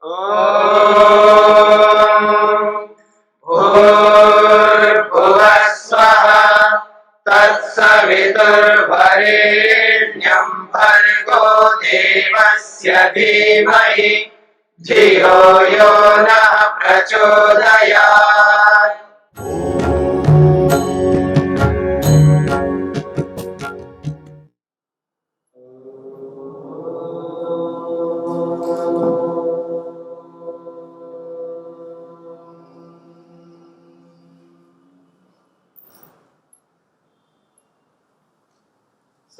ॐ भूर्भुवः स्वः तत्सवितुर्वरेण्यं भर्गो देवस्य धीमहि धियो यो नः प्रचोदयात्।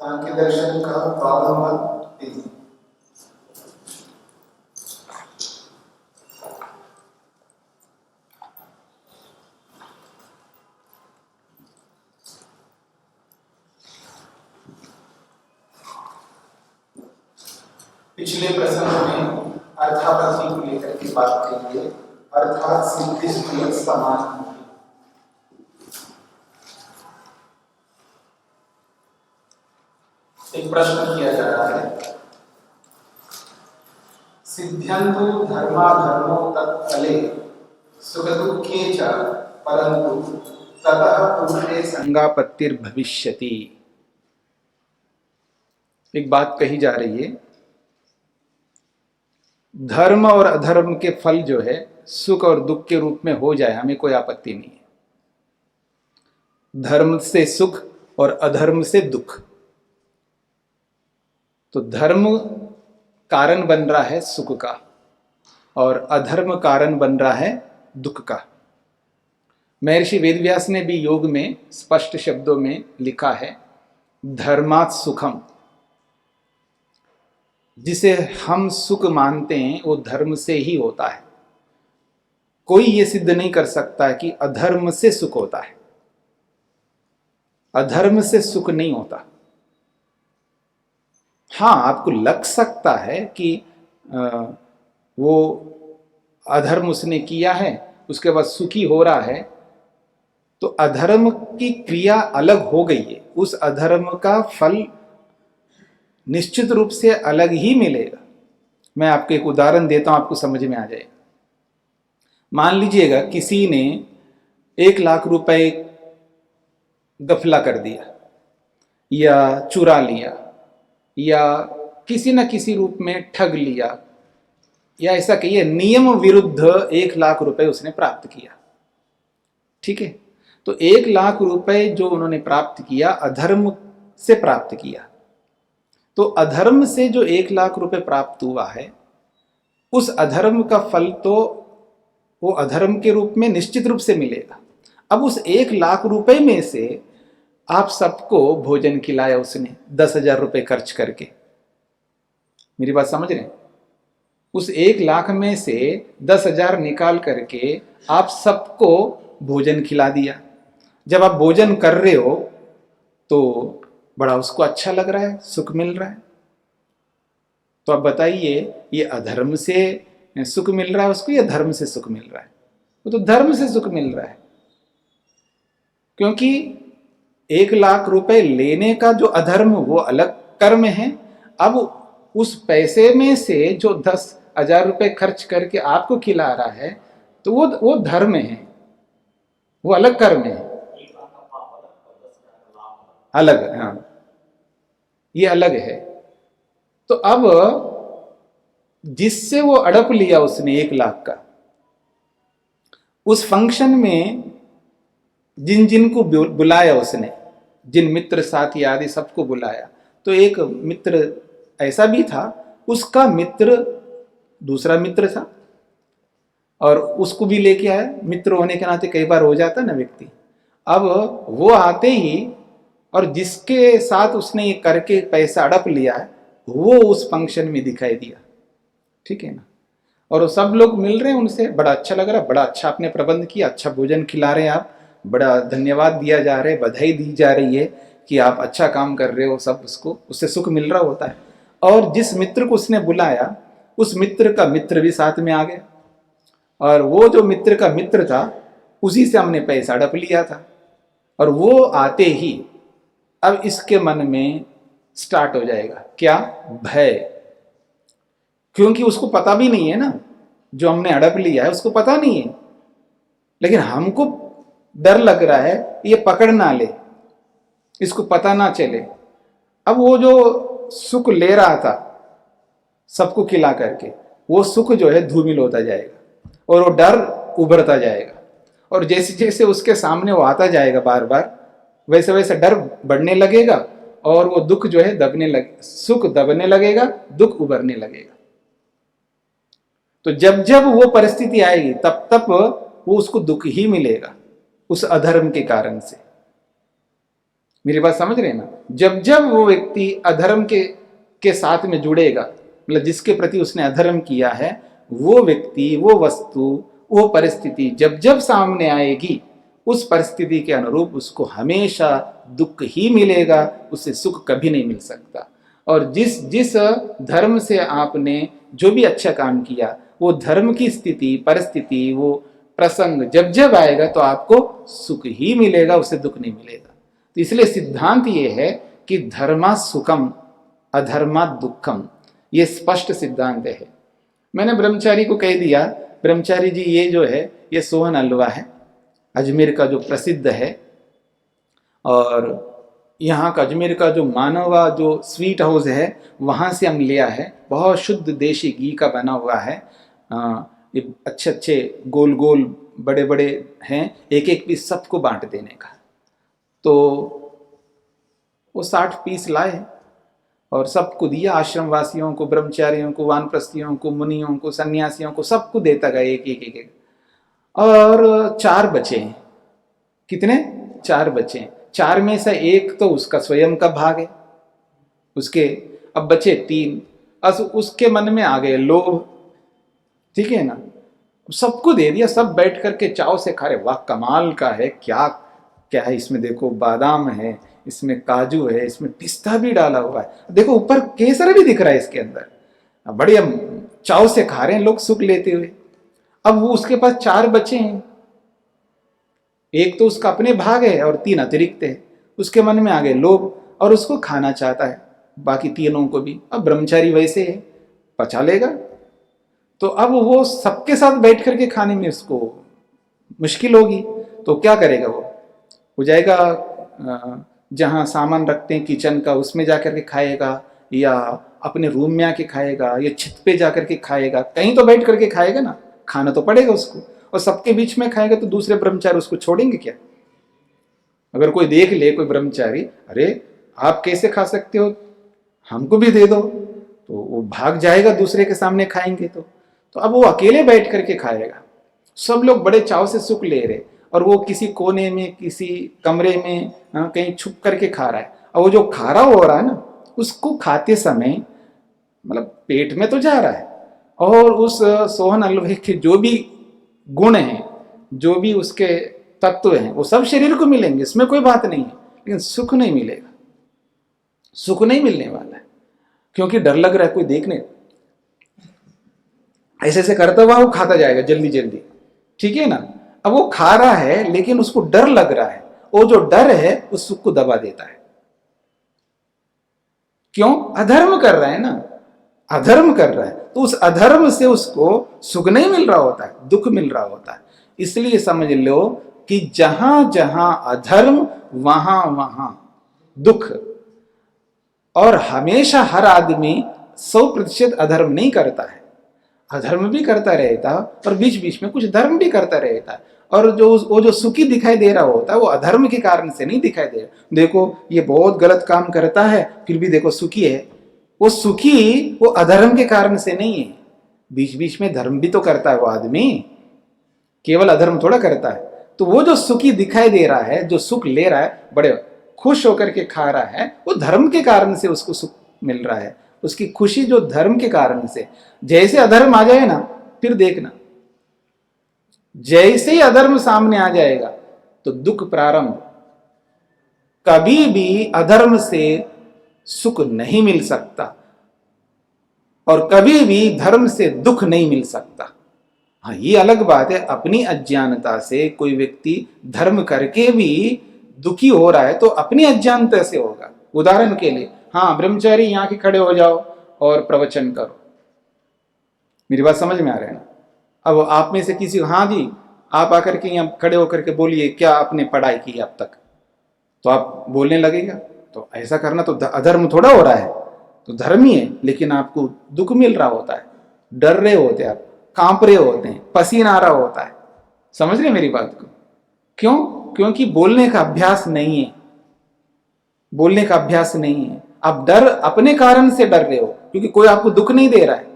सांख्य दर्शन का प्रारंभ 3। पिछले प्रसंग में अर्थापत्ति को लेकर के बात की है, अर्थात सिद्धि स्तुति समान होगी। एक प्रश्न किया जा रहा है, सिद्ध्यन्तु धर्माधर्मो तत्फले सुख दुःखे च परन्तु ततः पुरुषे संगापत्तिर्भविष्यति। एक बात कही जा रही है, धर्म और अधर्म के फल जो है सुख और दुख के रूप में हो जाए, हमें कोई आपत्ति नहीं है। धर्म से सुख और अधर्म से दुख। तो धर्म कारण बन रहा है सुख का और अधर्म कारण बन रहा है दुख का। महर्षि वेदव्यास ने भी योग में स्पष्ट शब्दों में लिखा है, धर्मात् सुखम। जिसे हम सुख मानते हैं वो धर्म से ही होता है। कोई ये सिद्ध नहीं कर सकता कि अधर्म से सुख होता है। अधर्म से सुख नहीं होता। हाँ, आपको लग सकता है कि वो अधर्म उसने किया है, उसके बाद सुखी हो रहा है, तो अधर्म की क्रिया अलग हो गई है, उस अधर्म का फल निश्चित रूप से अलग ही मिलेगा। मैं आपको एक उदाहरण देता हूं, आपको समझ में आ जाएगा। मान लीजिएगा किसी ने 1 लाख रुपए गफला कर दिया या चुरा लिया या किसी न किसी रूप में ठग लिया, या ऐसा कहिए नियम विरुद्ध 1 लाख रुपए उसने प्राप्त किया। ठीक है, तो 1 लाख रुपए जो उन्होंने प्राप्त किया अधर्म से प्राप्त किया। तो अधर्म से जो 1 लाख रुपए प्राप्त हुआ है, उस अधर्म का फल तो वो अधर्म के रूप में निश्चित रूप से मिलेगा। अब उस 1 लाख रुपए में से आप सबको भोजन खिलाया उसने 10,000 रुपए खर्च करके। मेरी बात समझ रहे हैं? उस 1 लाख में से 10,000 निकाल करके आप सबको भोजन खिला दिया। जब आप भोजन कर रहे हो तो बड़ा उसको अच्छा लग रहा है, सुख मिल रहा है। तो आप बताइए, ये अधर्म से सुख मिल रहा है उसको या धर्म से सुख मिल रहा है? वो तो धर्म से सुख मिल रहा है, क्योंकि 1 लाख रुपए लेने का जो अधर्म वो अलग कर्म है। अब उस पैसे में से जो 10,000 रुपए खर्च करके आपको खिला रहा है, तो वो धर्म है, वो अलग कर्म है, अलग। हाँ, ये अलग है। तो अब जिससे वो अड़प लिया उसने 1 लाख का, उस फंक्शन में जिन जिन को बुलाया उसने, जिन मित्र साथी आदि सबको बुलाया, तो एक मित्र ऐसा भी था, उसका मित्र दूसरा मित्र था और उसको भी लेके आया। मित्र होने के नाते कई बार हो जाता ना व्यक्ति। अब वो आते ही, और जिसके साथ उसने ये करके पैसा अड़प लिया है, वो उस फंक्शन में दिखाई दिया। ठीक है ना? और वो सब लोग मिल रहे हैं उनसे, बड़ा अच्छा लग रहा है, बड़ा अच्छा आपने प्रबंध किया, अच्छा भोजन खिला रहे हैं आप, बड़ा धन्यवाद दिया जा रहा है, बधाई दी जा रही है कि आप अच्छा काम कर रहे हो, सब उसको उससे सुख मिल रहा होता है। और जिस मित्र को उसने बुलाया, उस मित्र का मित्र भी साथ में आ गया, और वो जो मित्र का मित्र था उसी से हमने पैसा अड़प लिया था। और वो आते ही अब इसके मन में स्टार्ट हो जाएगा क्या? भय। क्योंकि उसको पता भी नहीं है ना जो हमने हड़प लिया है उसको पता नहीं है, लेकिन हमको डर लग रहा है ये पकड़ ना ले, इसको पता ना चले। अब वो जो सुख ले रहा था सबको खिला करके, वो सुख जो है धूमिल होता जाएगा और वो डर उभरता जाएगा, और जैसे जैसे उसके सामने वो आता जाएगा बार बार, वैसे वैसे डर बढ़ने लगेगा और वो दुख जो है दबने लगे, सुख दबने लगेगा, दुख उभरने लगेगा। तो जब जब वो परिस्थिति आएगी तब तब वो उसको दुख ही मिलेगा उस अधर्म के कारण से। मेरी बात समझ रहे हैं ना? जब जब वो व्यक्ति अधर्म के साथ में जुड़ेगा, मतलब जिसके प्रति उसने अधर्म किया है, वो व्यक्ति, वो वस्तु, वो परिस्थिति जब जब सामने आएगी, उस परिस्थिति के अनुरूप उसको हमेशा दुख ही मिलेगा, उससे सुख कभी नहीं मिल सकता। और जिस जिस धर्म से आपने जो भी अच्छा काम किया, वो धर्म की स्थिति, परिस्थिति, वो प्रसंग जब जब आएगा तो आपको सुख ही मिलेगा, उससे दुख नहीं मिलेगा। तो इसलिए सिद्धांत ये है कि धर्मा सुखम अधर्मा दुखम, ये स्पष्ट सिद्धांत है। मैंने ब्रह्मचारी को कह दिया, ब्रह्मचारी जी ये जो है ये सोहन हलवा है, अजमेर का जो प्रसिद्ध है, और यहाँ का अजमेर का जो मानवा जो स्वीट हाउस है वहाँ से हम लिया है, बहुत शुद्ध देशी घी का बना हुआ है। ये अच्छे अच्छे गोल गोल बड़े बड़े हैं, एक एक पीस सबको बांट देने का। तो वो 60 पीस लाए और सबको दिया, आश्रम वासियों को, ब्रह्मचारियों को, वानप्रस्थियों को, मुनियों को, सन्यासियों को, सबको देता गया एक एक एक एक। और 4 बचे। कितने? 4 बचे। 4 में से एक तो उसका स्वयं का भाग है उसके, अब बचे 3। उसके मन में आ गए लोभ, ठीक है ना, सबको दे दिया, सब बैठ करके चाव से खा रहे, वाह कमाल का है, क्या क्या है इसमें, देखो बादाम है, इसमें काजू है, इसमें पिस्ता भी डाला हुआ है, देखो ऊपर केसर भी दिख रहा है इसके अंदर, बढ़िया चाव से खा रहे हैं लोग सुख लेते हुए। अब वो उसके पास 4 बचे हैं, एक तो उसका अपने भाग है और 3 अतिरिक्त है। उसके मन में आ गए लोभ और उसको खाना चाहता है, बाकी तीनों को भी। अब ब्रह्मचारी वैसे है, पचा लेगा। तो अब वो सबके साथ बैठ करके खाने में उसको मुश्किल होगी, तो क्या करेगा? वो जाएगा जहाँ सामान रखते हैं किचन का, उसमें जाकर के खाएगा, या अपने रूम में आके खाएगा, या छत पे जाकर के खाएगा, कहीं तो बैठ करके खाएगा ना, खाना तो पड़ेगा उसको। और सबके बीच में खाएगा तो दूसरे ब्रह्मचारी उसको छोड़ेंगे क्या? अगर कोई देख ले, कोई ब्रह्मचारी, अरे आप कैसे खा सकते हो, हमको भी दे दो, तो वो भाग जाएगा दूसरे के सामने खाएंगे तो अब वो अकेले बैठ करके खाएगा। सब लोग बड़े चाव से सुख ले रहे और वो किसी कोने में, किसी कमरे में कहीं छुप करके खा रहा है। और वो जो खारा हो रहा है ना, उसको खाते समय मतलब पेट में तो जा रहा है, और उस सोहन हलवे के जो भी गुण हैं, जो भी उसके तत्व हैं, वो सब शरीर को मिलेंगे, इसमें कोई बात नहीं है, लेकिन सुख नहीं मिलेगा, सुख नहीं मिलने वाला है। क्योंकि डर लग रहा है, कोई देखने, ऐसे ऐसे करता हुआ वो खाता जाएगा जल्दी जल्दी, ठीक है ना। अब वो खा रहा है लेकिन उसको डर लग रहा है, वो जो डर है उस सुख को दबा देता है। क्यों? अधर्म कर रहा है ना, अधर्म कर रहा है, तो उस अधर्म से उसको सुख नहीं मिल रहा होता है, दुख मिल रहा होता है। इसलिए समझ लो कि जहां जहां अधर्म वहां वहां दुख। और हमेशा हर आदमी 100% अधर्म नहीं करता है, अधर्म भी करता रहता और बीच बीच में कुछ धर्म भी करता रहता है। और वो जो सुखी दिखाई दे रहा होता है वो अधर्म के कारण से नहीं दिखाई दे रहा। देखो ये बहुत गलत काम करता है फिर भी देखो सुखी है, वो सुखी वो अधर्म के कारण से नहीं है, बीच बीच में धर्म भी तो करता है वो आदमी, केवल अधर्म थोड़ा करता है। तो वो जो सुखी दिखाई दे रहा है, जो सुख ले रहा है, बड़े खुश होकर के खा रहा है, वो धर्म के कारण से उसको सुख मिल रहा है, उसकी खुशी जो धर्म के कारण से। जैसे अधर्म आ जाए ना, फिर देखना, जैसे ही अधर्म सामने आ जाएगा तो दुख प्रारंभ। कभी भी अधर्म से सुख नहीं मिल सकता और कभी भी धर्म से दुख नहीं मिल सकता। हाँ, ये अलग बात है, अपनी अज्ञानता से कोई व्यक्ति धर्म करके भी दुखी हो रहा है तो अपनी अज्ञानता से होगा। उदाहरण के लिए, हाँ ब्रह्मचारी यहाँ के खड़े हो जाओ और प्रवचन करो, मेरी बात समझ में आ रहा है ना। अब आप में से किसी, हाँ जी आप आकर के यहाँ खड़े होकर के बोलिए क्या आपने पढ़ाई की अब तक, तो आप बोलने लगेगा। तो ऐसा करना तो अधर्म थोड़ा हो रहा है, तो धर्म ही है, लेकिन आपको दुख मिल रहा होता है, डर रहे होते हैं आप, कांप रहे होते हैं, पसीना आ रहा होता है। समझ रहे मेरी बात को? क्यों? क्योंकि बोलने का अभ्यास नहीं है, बोलने का अभ्यास नहीं है। आप डर अपने कारण से डर रहे हो, क्योंकि कोई आपको दुख नहीं दे रहा है।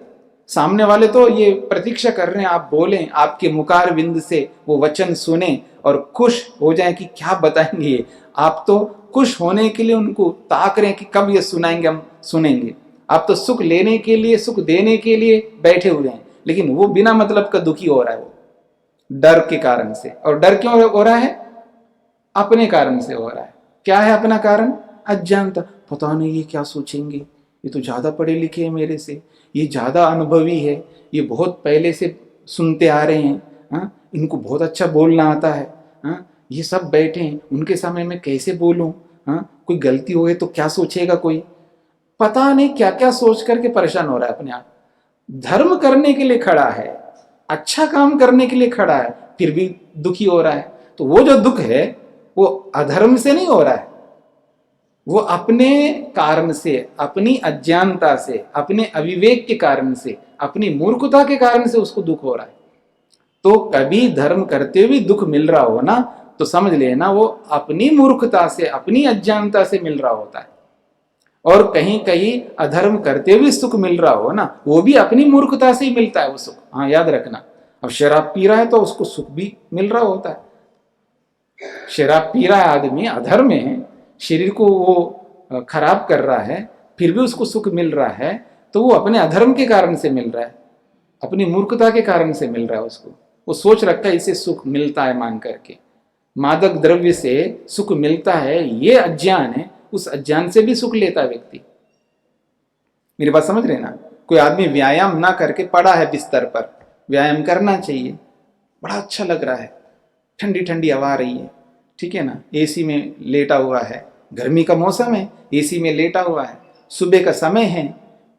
सामने वाले तो ये प्रतीक्षा कर रहे हैं आप बोलें, आपके मुखार बिंद से वो वचन सुने और खुश हो जाएं कि क्या बताएंगे ये। आप तो खुश होने के लिए उनको ताक रहे हैं कि कब ये सुनाएंगे, हम सुनेंगे। आप तो सुख लेने के लिए, सुख देने के लिए बैठे हुए हैं, लेकिन वो बिना मतलब का दुखी हो रहा है, वो डर के कारण से। और डर क्यों हो रहा है? अपने कारण से हो रहा है। क्या है अपना कारण? अज्ञानता। पता नहीं ये क्या सोचेंगे, ये तो ज्यादा पढ़े लिखे हैं मेरे से, ये ज्यादा अनुभवी है, ये बहुत पहले से सुनते आ रहे हैं, हाँ इनको बहुत अच्छा बोलना आता है, हाँ ये सब बैठे हैं, उनके सामने मैं कैसे बोलूं, हाँ कोई गलती हो गई तो क्या सोचेगा कोई। पता नहीं क्या क्या सोच करके परेशान हो रहा है अपने आप। धर्म करने के लिए खड़ा है, अच्छा काम करने के लिए खड़ा है, फिर भी दुखी हो रहा है। तो वो जो दुख है वो अधर्म से नहीं हो रहा है, वो अपने कारण से, अपनी अज्ञानता से, अपने अविवेक के कारण से, अपनी मूर्खता के कारण से उसको दुख हो रहा है। तो कभी धर्म करते हुए दुख मिल रहा हो ना, तो समझ लेना वो अपनी मूर्खता से, अपनी अज्ञानता से मिल रहा होता है। और कहीं कहीं अधर्म करते हुए सुख मिल रहा हो ना, वो भी अपनी मूर्खता से ही मिलता है वो सुख। हाँ याद रखना। अब शराब पी रहा है तो उसको सुख भी मिल रहा होता है। शराब पी रहा है आदमी, अधर्म है, शरीर को वो खराब कर रहा है, फिर भी उसको सुख मिल रहा है, तो वो अपने अधर्म के कारण से मिल रहा है, अपनी मूर्खता के कारण से मिल रहा है उसको। वो सोच रखा है इसे सुख मिलता है मान करके, मादक द्रव्य से सुख मिलता है, ये अज्ञान है। उस अज्ञान से भी सुख लेता है व्यक्ति। मेरी बात समझ रहे ना? कोई आदमी व्यायाम ना करके पड़ा है बिस्तर पर, व्यायाम करना चाहिए, बड़ा अच्छा लग रहा है, ठंडी ठंडी हवा आ रही है, ठीक है ना, एसी में लेटा हुआ है, गर्मी का मौसम है, एसी में लेटा हुआ है, सुबह का समय है,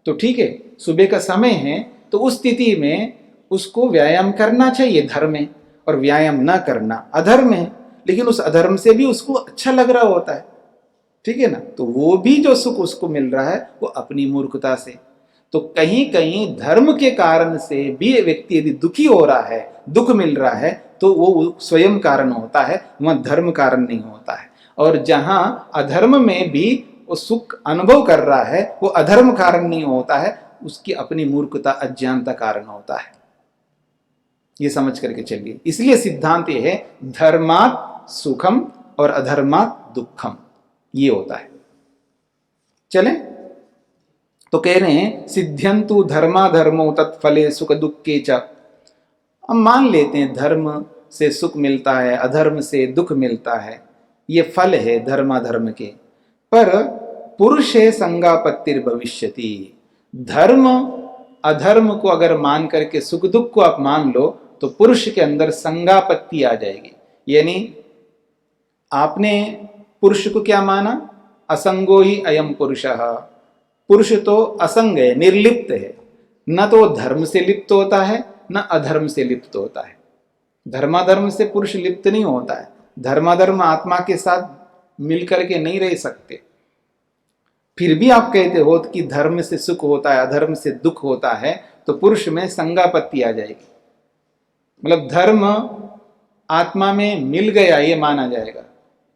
तो ठीक है, सुबह का समय है, तो उस स्थिति में उसको व्यायाम करना चाहिए, धर्म है। और व्यायाम ना करना अधर्म है, लेकिन उस अधर्म से भी उसको अच्छा लग रहा होता है, ठीक है ना। तो वो भी जो सुख उसको मिल रहा है वो अपनी मूर्खता से। तो कहीं कहीं धर्म के कारण से भी व्यक्ति यदि दुखी हो रहा है, दुख मिल रहा है, तो वो स्वयं कारण होता है, वह धर्म कारण नहीं होता है। और जहां अधर्म में भी वो सुख अनुभव कर रहा है, वो अधर्म कारण नहीं होता है, उसकी अपनी मूर्खता, अज्ञानता कारण होता है। ये समझ करके चलिए। इसलिए सिद्धांत ये है, धर्मात् सुखम और अधर्मात् दुखम, ये होता है। चलें, तो कह रहे हैं सिद्ध्यंतु धर्माधर्मो तत्फले सुख दुखे च। हम मान लेते हैं धर्म से सुख मिलता है, अधर्म से दुख मिलता है, ये फल है धर्माधर्म के। पर पुरुषे संगापत्तिर भविष्यति। धर्म अधर्म को अगर मान करके सुख दुख को आप मान लो, तो पुरुष के अंदर संगापत्ति आ जाएगी। यानी आपने पुरुष को क्या माना? असंगो ही अयम पुरुषः। पुरुष तो असंग है, निर्लिप्त है, न तो धर्म से लिप्त होता है न अधर्म से लिप्त होता है। धर्माधर्म से पुरुष लिप्त नहीं होता है। धर्माधर्म आत्मा के साथ मिलकर के नहीं रह सकते। फिर भी आप कहते हो कि धर्म से सुख होता है, अधर्म से दुख होता है, तो पुरुष में संगापत्ति आ जाएगी। मतलब धर्म आत्मा में मिल गया ये माना जाएगा,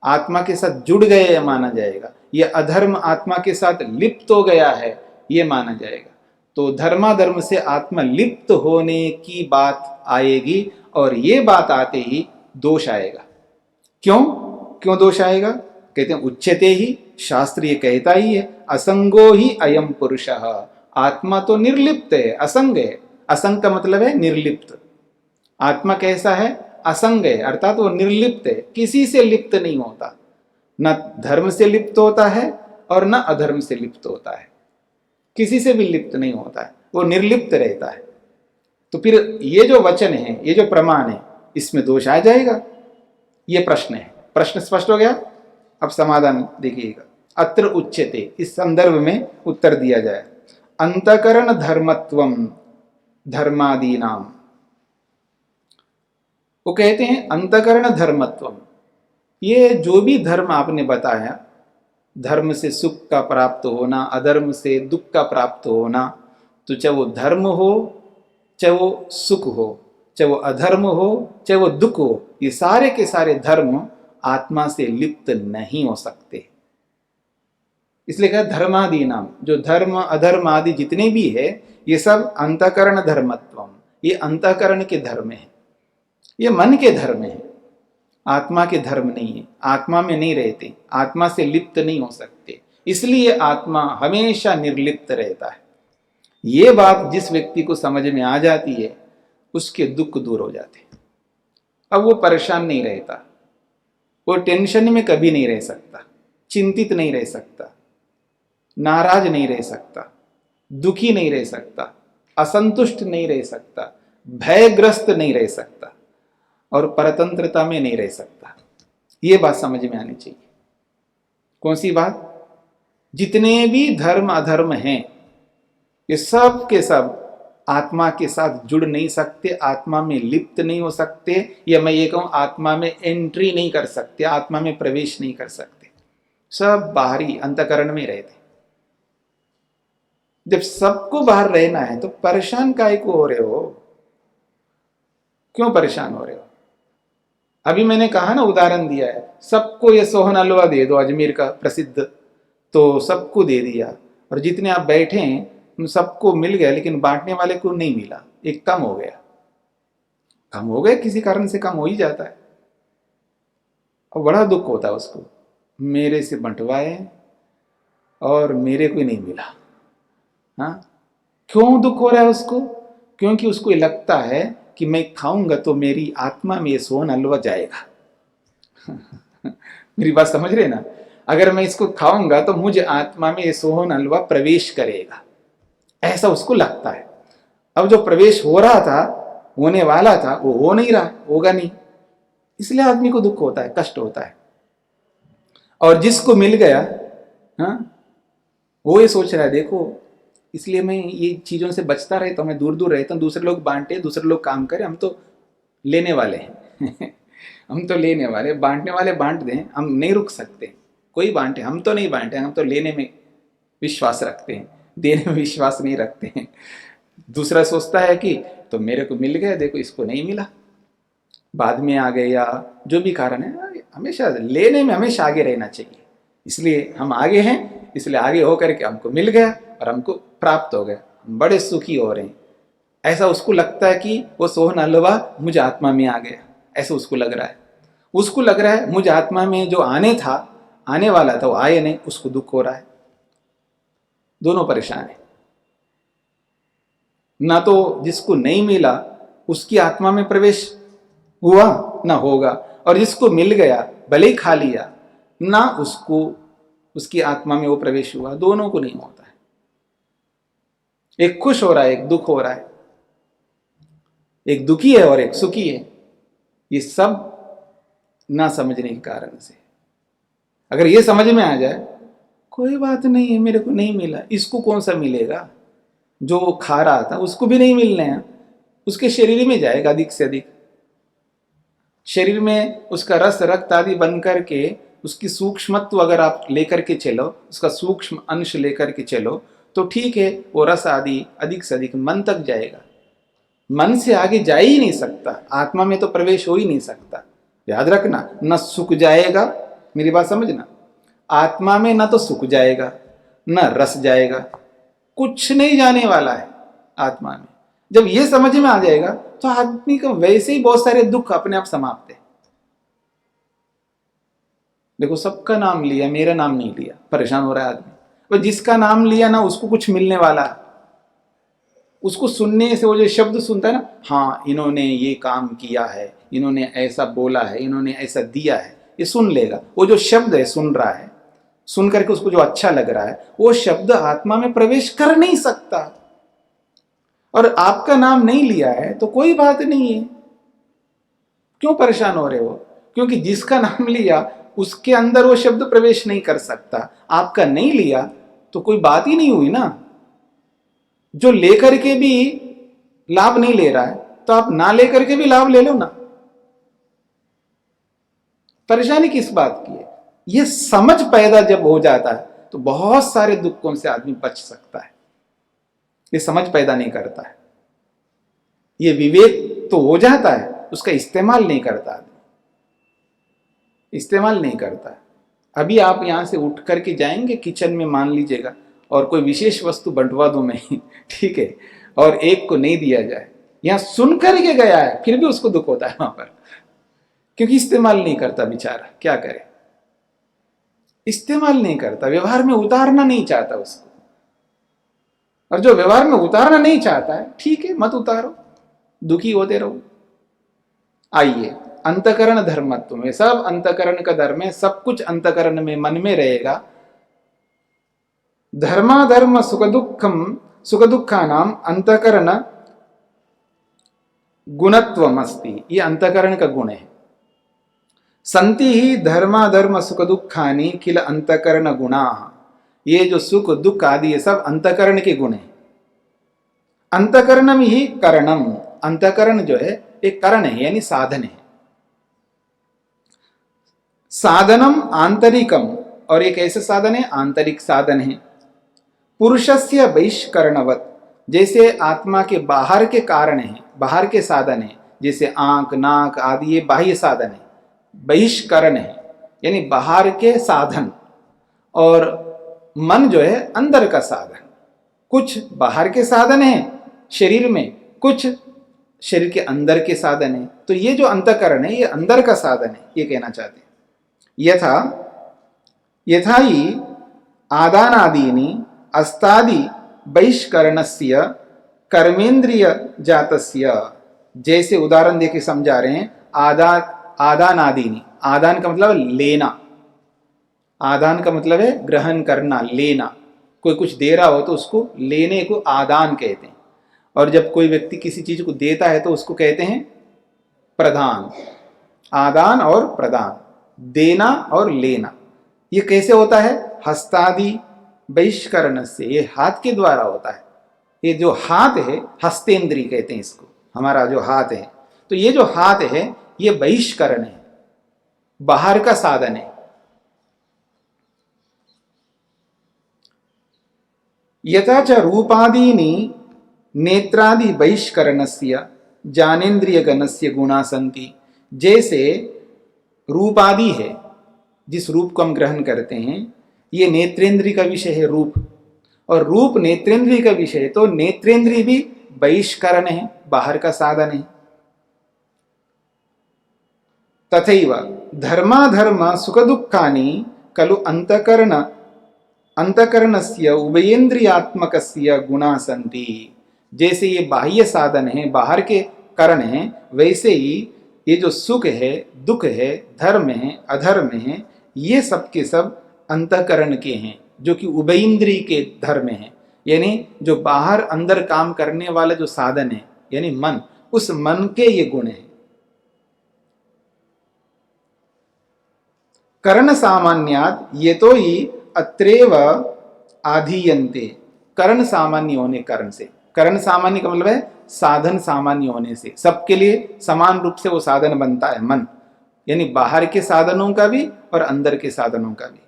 आत्मा के साथ जुड़ गया ये माना जाएगा। ये अधर्म आत्मा के साथ लिप्त हो गया है ये माना जाएगा। तो धर्माधर्म से आत्मा लिप्त होने की बात आएगी, और ये बात आते ही दोष आएगा। क्यों क्यों दोष आएगा? कहते हैं उच्यते ही, शास्त्र ये कहता ही है, असंगो ही अयम पुरुषः। आत्मा तो निर्लिप्त है, असंग है। असंग का मतलब है निर्लिप्त। आत्मा कैसा है? असंग है, अर्थात वो निर्लिप्त है, किसी से लिप्त नहीं होता, न धर्म से लिप्त होता है और न अधर्म से लिप्त होता है, किसी से भी लिप्त नहीं होता है, वो निर्लिप्त रहता है। तो फिर ये जो वचन है, ये जो प्रमाण है, इसमें दोष आ जाएगा। ये प्रश्न है। प्रश्न स्पष्ट हो गया? अब समाधान देखिएगा। अत्र उच्यते, इस संदर्भ में उत्तर दिया जाए। अंतकरण धर्मत्वम धर्मादीनाम। वो कहते हैं अंतकरण धर्मत्वम। ये जो भी धर्म आपने बताया, धर्म से सुख का प्राप्त होना, अधर्म से दुख का प्राप्त होना, तो चाहे वो धर्म हो, चाहे वो सुख हो, चाहे वो अधर्म हो, चाहे वो दुख हो, ये सारे के सारे धर्म आत्मा से लिप्त नहीं हो सकते। इसलिए कहा धर्मादि नाम, जो धर्म अधर्म आदि जितने भी है ये सब अंतकरण धर्मत्वम, ये अंतकरण के धर्म है, ये मन के धर्म है, आत्मा के धर्म नहीं है। आत्मा में नहीं रहते, आत्मा से लिप्त नहीं हो सकते, इसलिए आत्मा हमेशा निर्लिप्त रहता है। ये बात जिस व्यक्ति को समझ में आ जाती है उसके दुख दूर हो जाते हैं। अब वो परेशान नहीं रहता, वो टेंशन में कभी नहीं रह सकता, चिंतित नहीं रह सकता, नाराज नहीं रह सकता, दुखी नहीं रह सकता, असंतुष्ट नहीं रह सकता, भयग्रस्त नहीं रह सकता और परतंत्रता में नहीं रह सकता। ये बात समझ में आनी चाहिए। कौन सी बात? जितने भी धर्म अधर्म हैं ये सब के सब आत्मा के साथ जुड़ नहीं सकते, आत्मा में लिप्त नहीं हो सकते, या मैं ये कहूं आत्मा में एंट्री नहीं कर सकते, आत्मा में प्रवेश नहीं कर सकते, सब बाहरी अंतकरण में रहते। जब सबको बाहर रहना है तो परेशान काहे को हो रहे हो? क्यों परेशान हो रहे हो? अभी मैंने कहा ना, उदाहरण दिया है, सबको ये सोहन हलवा दे दो, अजमेर का प्रसिद्ध, तो सबको दे दिया, और जितने आप बैठे हैं उन सबको मिल गया, लेकिन बांटने वाले को नहीं मिला, एक कम हो गया। कम हो गया, किसी कारण से कम हो ही जाता है, और बड़ा दुख होता है उसको, मेरे से बंटवाए और मेरे को नहीं मिला। हाँ, क्यों दुख हो रहा है उसको? क्योंकि उसको लगता है कि मैं खाऊंगा तो मेरी आत्मा में ये सोहन हलवा जाएगा। मेरी बात समझ रहे ना? अगर मैं इसको खाऊंगा तो मुझे आत्मा में ये सोहन हलवा प्रवेश करेगा, ऐसा उसको लगता है। अब जो प्रवेश हो रहा था, होने वाला था, वो हो नहीं रहा, होगा नहीं, इसलिए आदमी को दुख होता है, कष्ट होता है। और जिसको मिल गया, हाँ, वो ये सोच रहा है, देखो इसलिए मैं ये चीज़ों से बचता रहता हूँ, मैं दूर दूर रहता हूँ, दूसरे लोग बांटे, दूसरे लोग काम करें, हम तो लेने वाले हैं। हम तो लेने वाले, बांटने वाले बांट दें, हम नहीं रुक सकते, कोई बांटे, हम तो नहीं बांटे, हम तो लेने में विश्वास रखते हैं, देने में विश्वास नहीं रखते हैं। दूसरा सोचता है कि तो मेरे को मिल गया, देखो इसको नहीं मिला, बाद में आ गए, या जो भी कारण है, हमेशा लेने में हमेशा आगे रहना चाहिए। इसलिए हम आगे हैं, इसलिए आगे होकर के हमको मिल गया और हमको प्राप्त हो गया, हम बड़े सुखी हो रहे हैं। ऐसा उसको लगता है कि वो सोहन हलवा मुझे आत्मा में आ गया, ऐसा उसको लग रहा है। उसको लग रहा है मुझे आत्मा में जो आने वाला था वो आए नहीं, उसको दुख हो रहा है। दोनों परेशान है। ना तो जिसको नहीं मिला उसकी आत्मा में प्रवेश हुआ ना होगा, और जिसको मिल गया भले ही खा लिया, ना उसको उसकी आत्मा में वो प्रवेश हुआ, दोनों को नहीं होता है। एक खुश हो रहा है, एक दुख हो रहा है, एक दुखी है और एक सुखी है। ये सब ना समझने के कारण से। अगर ये समझ में आ जाए, कोई बात नहीं है, मेरे को नहीं मिला, इसको कौन सा मिलेगा? जो वो खा रहा था उसको भी नहीं मिलने हैं, उसके शरीर में जाएगा अधिक से अधिक, शरीर में उसका रस रक्त आदि बन करके उसकी सूक्ष्मत्व अगर आप लेकर के चलो, उसका सूक्ष्म अंश लेकर के चलो तो ठीक है, वो रस आदि अधिक से अधिक मन तक जाएगा। मन से आगे जा ही नहीं सकता, आत्मा में तो प्रवेश हो ही नहीं सकता। याद रखना, न सुख जाएगा, मेरी बात समझना, आत्मा में न तो सुख जाएगा न रस जाएगा, कुछ नहीं जाने वाला है आत्मा में। जब ये समझ में आ जाएगा तो आदमी को वैसे ही बहुत सारे दुख अपने आप समाप्त है। देखो, सबका नाम लिया, मेरा नाम नहीं लिया, परेशान हो रहा है आदमी। और जिसका नाम लिया ना उसको कुछ मिलने वाला है, उसको सुनने से वो जो शब्द सुनता है ना, हाँ इन्होंने ये काम किया है, इन्होंने ऐसा बोला है, इन्होंने ऐसा दिया है, ये सुन लेगा। वो जो शब्द है सुन रहा है, सुन करके उसको जो अच्छा लग रहा है वो शब्द आत्मा में प्रवेश कर नहीं सकता। और आपका नाम नहीं लिया है तो कोई बात नहीं है, क्यों परेशान हो रहे हो? क्योंकि जिसका नाम लिया उसके अंदर वो शब्द प्रवेश नहीं कर सकता। आपका नहीं लिया तो कोई बात ही नहीं हुई ना। जो लेकर के भी लाभ नहीं ले रहा है तो आप ना लेकर के भी लाभ ले लो ना। परेशानी किस बात की है? ये समझ पैदा जब हो जाता है तो बहुत सारे दुखों से आदमी बच सकता है। ये समझ पैदा नहीं करता है, ये विवेक तो हो जाता है, उसका इस्तेमाल नहीं करता आदमी, इस्तेमाल नहीं करता है। अभी आप यहां से उठ करके जाएंगे किचन में, मान लीजिएगा, और कोई विशेष वस्तु बंटवा दूं मैं ठीक है, और एक को नहीं दिया जाए, यहां सुन करके गया है फिर भी उसको दुख होता है वहां पर, क्योंकि इस्तेमाल नहीं करता बेचारा, क्या करे, इस्तेमाल नहीं करता, व्यवहार में उतारना नहीं चाहता उसको। और जो व्यवहार में उतारना नहीं चाहता है, ठीक है, मत उतारो, दुखी होते रहो। आइए, अंतकरण धर्मत्व में, सब अंतकरण का धर्म है, सब कुछ अंतकरण में, मन में रहेगा। धर्माधर्म सुख दुखा नाम अंतकरण गुणत्वम अस्ति, ये अंतकरण का गुण है। संति ही धर्माधर्म सुख दुखानि किल अंतकरण गुणा, ये जो सुख दुख आदि ये सब अंतकरण के गुण है। अंतकरणम ही करणम, अंतकरण जो है एक करण है, यानी साधन है। साधनम आंतरिकम, और एक ऐसा साधन है, आंतरिक साधन है। पुरुषस्य बहिष्करणवत, जैसे आत्मा के बाहर के कारण है, बाहर के साधन है, जैसे आंख नाक आदि ये बाह्य साधन है, बहिष्करण है यानी बाहर के साधन, और मन जो है अंदर का साधन। कुछ बाहर के साधन है शरीर में, कुछ शरीर के अंदर के साधन है। तो ये जो अंतकरण है ये अंदर का साधन है, ये कहना चाहते हैं। यथा ही आदानादीनि अस्तादि बहिष्करणस्य कर्मेंद्रिय जातस्य, जैसे उदाहरण देके समझा रहे हैं। आदान आदीनि, आदान का मतलब लेना, आदान का मतलब है ग्रहण करना, लेना। कोई कुछ दे रहा हो तो उसको लेने को आदान कहते हैं, और जब कोई व्यक्ति किसी चीज को देता है तो उसको कहते हैं प्रदान। आदान और प्रदान, देना और लेना। ये कैसे होता है? हस्तादि बहिष्करण से, ये हाथ के द्वारा होता है। ये जो हाथ है, हस्तेंद्री कहते हैं इसको, हमारा जो हाथ है। तो ये जो हाथ है ये बहिष्करण है, बाहर का साधन है। यथा च रूपादीनि नेत्रादि बहिष्करणस्य ज्ञानेन्द्रिय गणस्य गुणा सन्ति, जैसे रूपादि है, जिस रूप को हम ग्रहण करते हैं, ये नेत्रेंद्रिय का विषय है रूप, और रूप नेत्रेंद्रिय का विषय है, तो नेत्रेंद्रिय भी बहिष्करण है, बाहर का साधन है। तथैव धर्माधर्म सुख दुखानि खलु अंतकरणस्य उभयेन्द्रियात्मकस्य गुणा सन्ति, जैसे ये बाह्य साधन है, बाहर के कारण है, वैसे ही ये जो सुख है दुख है, धर्म है अधर्म है, ये सब के सब अंतकरण के हैं, जो कि उभयेंद्रिय के धर्म है। यानी जो बाहर अंदर काम करने वाला जो साधन है, यानी मन, उस मन के ये गुण है। कर्ण सामान्यात ये तो ही अत्रेव आधीयन्ते, कर्ण सामान्य होने, कर्ण से, कर्ण सामान्य का मतलब है साधन सामान्य होने से, सबके लिए समान रूप से वो साधन बनता है मन, यानी बाहर के साधनों का भी और अंदर के साधनों का भी।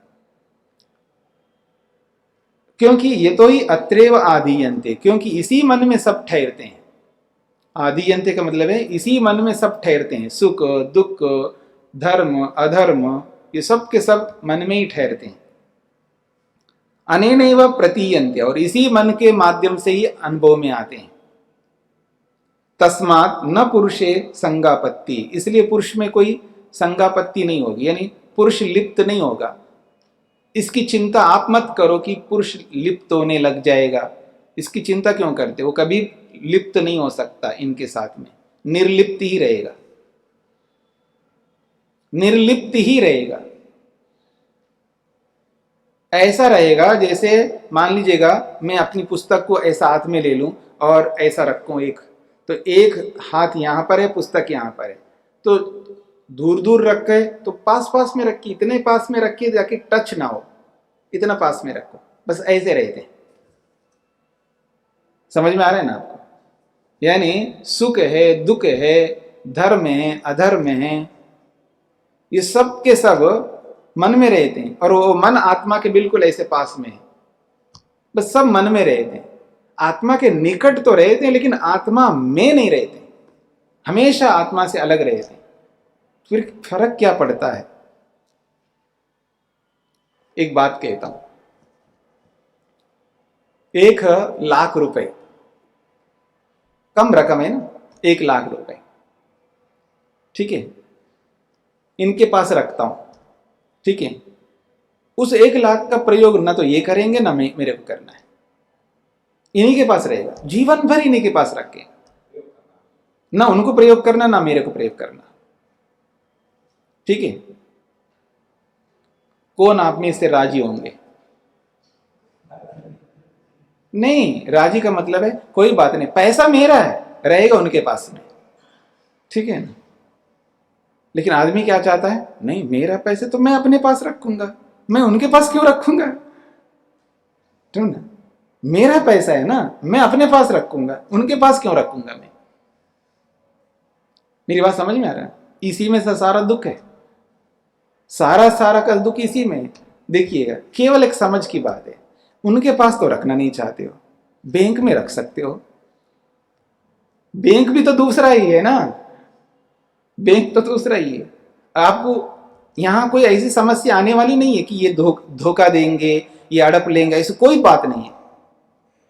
क्योंकि ये तो ही अत्रेव आधीयन्ते, क्योंकि इसी मन में सब ठहरते हैं। आधीयन्ते का मतलब है इसी मन में सब ठहरते हैं, सुख दुख धर्म अधर्म ये सब के सब मन में ही ठहरते हैं। अनेनैव प्रतीयन्ते, और इसी मन के माध्यम से ही अनुभव में आते हैं। तस्मात् न पुरुषे संगापत्ति, इसलिए पुरुष में कोई संगापत्ति नहीं होगी, यानी पुरुष लिप्त नहीं होगा। इसकी चिंता आप मत करो कि पुरुष लिप्त होने लग जाएगा, इसकी चिंता क्यों करते हो? कभी लिप्त नहीं हो सकता, इनके साथ में निर्लिप्त ही रहेगा, निर्लिप्त ही रहेगा। ऐसा रहेगा जैसे मान लीजिएगा मैं अपनी पुस्तक को ऐसा हाथ में ले लूं और ऐसा रखूं, एक तो एक हाथ यहां पर है, पुस्तक यहां पर है, तो दूर दूर रख गए तो पास पास में रखिए, इतने पास में रखिए जाके टच ना हो, इतना पास में रखो, बस ऐसे रहते हैं। समझ में आ रहा है ना आपको? यानी सुख है दुख है, धर्म है अधर्म है, ये सब के सब मन में रहते हैं, और वो मन आत्मा के बिल्कुल ऐसे पास में है, बस सब मन में रहते हैं। आत्मा के निकट तो रहते हैं, लेकिन आत्मा में नहीं रहते, हमेशा आत्मा से अलग रहते हैं। फिर फर्क क्या पड़ता है? एक बात कहता हूं, 1,00,000 रुपए कम रकम है ना, 1,00,000 रुपए, ठीक है, इनके पास रखता हूं, ठीक है। उस 1,00,000 का प्रयोग ना तो ये करेंगे ना मेरे को करना है, इन्हीं के पास रहेगा, जीवन भर इन्हीं के पास रख के, ना उनको प्रयोग करना ना मेरे को प्रयोग करना, ठीक है। कौन आप में इससे राजी होंगे? नहीं, राजी का मतलब है कोई बात नहीं, पैसा मेरा है, रहेगा उनके पास में, ठीक है ना। लेकिन आदमी क्या चाहता है? नहीं, मेरा पैसे तो मैं अपने पास रखूंगा, मैं उनके पास क्यों रखूंगा? क्यों ना, मेरा पैसा है ना, मैं अपने पास रखूंगा, उनके पास क्यों रखूंगा मैं? मेरी बात समझ में आ रहा है? इसी में से सारा दुख है, सारा का दुख इसी में है। देखिएगा, केवल एक समझ की बात है, उनके पास तो रखना नहीं चाहते हो, बैंक में रख सकते हो। बैंक भी तो दूसरा ही है ना, बैंक तो दूसरा ही है। आपको यहां कोई ऐसी समस्या आने वाली नहीं है कि ये धोखा देंगे, ये अड़प लेंगे, ऐसी कोई बात नहीं है,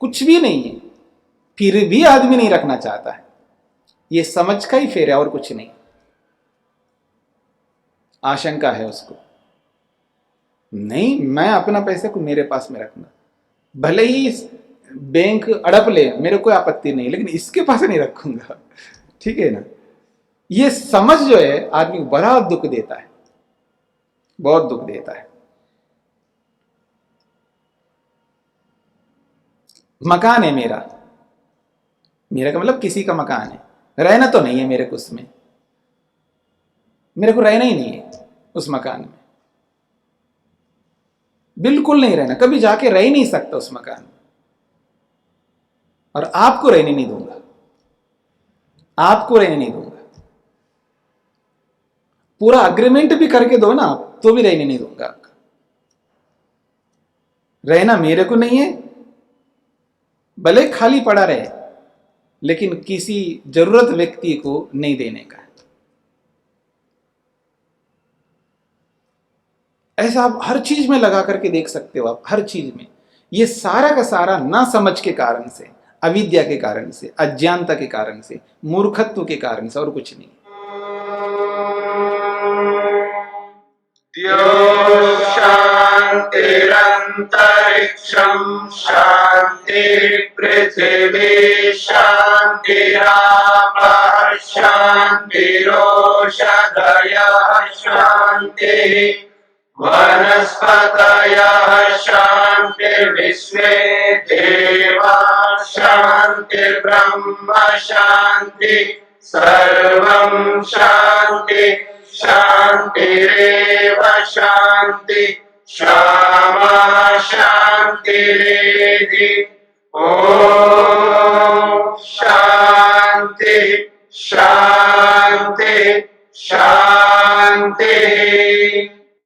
कुछ भी नहीं है। फिर भी आदमी नहीं रखना चाहता है, ये समझ का ही फेर है और कुछ नहीं। आशंका है उसको, नहीं मैं अपना पैसे को मेरे पास में रखना, भले ही बैंक अड़प ले, मेरे कोई आपत्ति नहीं, लेकिन इसके पास नहीं रखूंगा, ठीक है ना। ये समझ जो है आदमी को बड़ा दुख देता है, बहुत दुख देता है। मकान है मेरा, मेरा का मतलब किसी का मकान है, रहना तो नहीं है मेरे को उसमें, मेरे को रहना ही नहीं है उस मकान में, बिल्कुल नहीं रहना, कभी जाके रह ही नहीं सकता उस मकान में, और आपको रहने नहीं दूंगा, आपको रहने नहीं दूंगा। पूरा अग्रीमेंट भी करके दो ना आप, तो भी रहने नहीं दूंगा आपका। रहना मेरे को नहीं है, भले खाली पड़ा रहे, लेकिन किसी जरूरत व्यक्ति को नहीं देने का। ऐसा आप हर चीज में लगा करके देख सकते हो, आप हर चीज में। ये सारा का सारा ना समझ के कारण से, अविद्या के कारण से, अज्ञानता के कारण से, मूर्खत्व के कारण से, और कुछ नहीं। शांतिरंतरिक्षं शांति पृथिवी शांतिरापः शांतिरोषधयः शांतिः वनस्पतयः शांतिर्विश्वे देवाः शांतिर्ब्रह्म शांति सर्वं शांति शांतिरेव शांति क्षमा शांतिरेधि। ओम